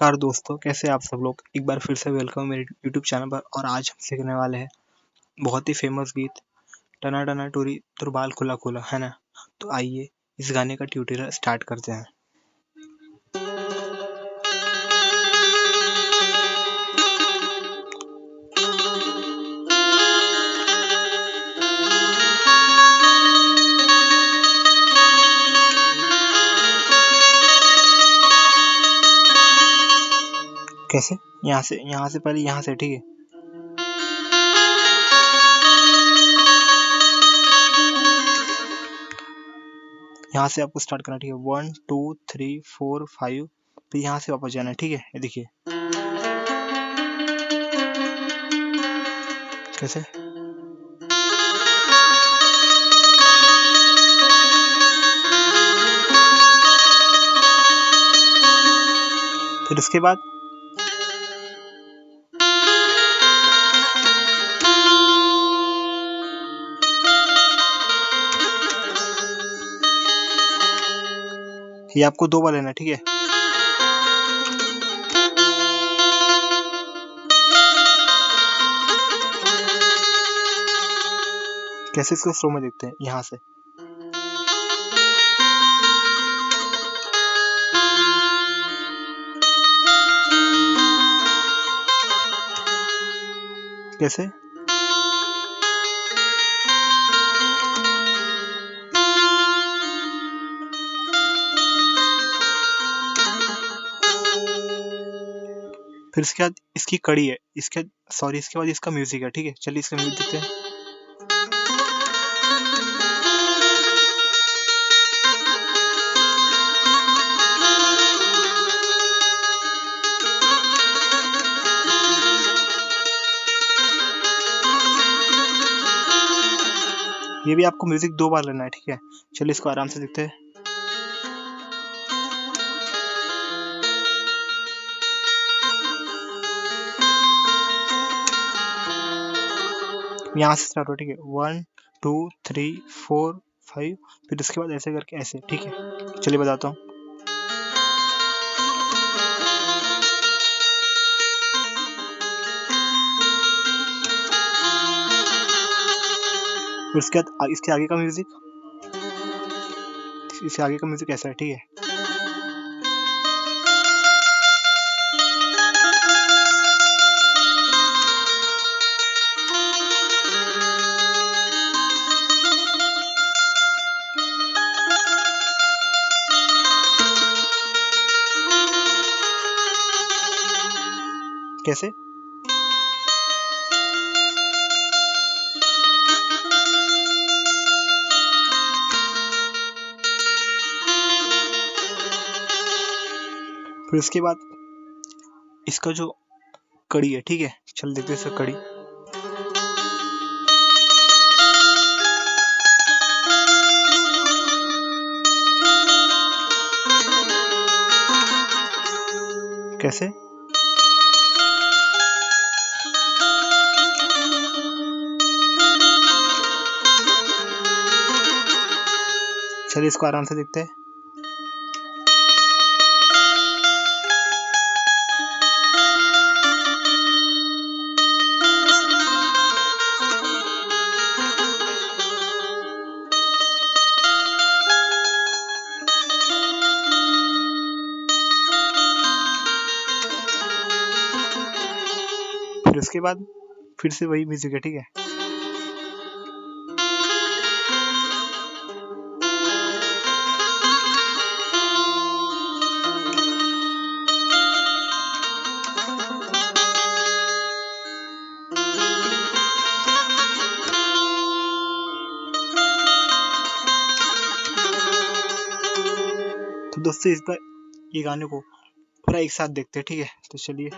नमस्कार दोस्तों, कैसे आप सब लोग? एक बार फिर से वेलकम मेरे यूट्यूब चैनल पर। और आज हम सीखने वाले हैं बहुत ही फेमस गीत टना टना टूरी तुरबाल खुला खुला, है ना? तो आइए इस गाने का ट्यूटोरियल स्टार्ट करते हैं। कैसे? यहाँ से पहले यहाँ से, ठीक है? यहाँ से आपको स्टार्ट करना, ठीक है? 1 2 3 4 5, फिर यहाँ से वापस जाना है, ठीक है? ये देखिए कैसे। फिर उसके बाद ये आपको 2 बार लेना है, ठीक है? कैसे इसको स्लो में देखते हैं यहाँ से। कैसे? फिर इसके बाद इसकी कड़ी है, इसके बाद इसका म्यूजिक है, ठीक है? चलिए इसका म्यूजिक देखते हैं। ये भी आपको म्यूजिक 2 बार लेना है, ठीक है? चलिए इसको आराम से देखते हैं। यहाँ से स्टार्ट हो, ठीक है? 1 2 3 4 5, फिर उसके बाद ऐसे करके ऐसे, ठीक है? चलिए बताता हूँ। फिर उसके बाद इसके आगे का म्यूजिक ऐसा है, ठीक है? कैसे? फिर उसके बाद इसका जो कड़ी है, ठीक है? चल देखते हैं इसका कड़ी। कैसे? चलिए इसको आराम से देखते हैं। फिर उसके बाद फिर से वही म्यूजिक है, ठीक है? तो दोस्तों इस बार ये गाने को पूरा एक साथ देखते हैं, ठीक है? तो चलिए।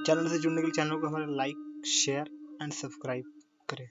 चैनल से जुड़ने के लिए चैनल को हमारा लाइक, शेयर एंड सब्सक्राइब करें।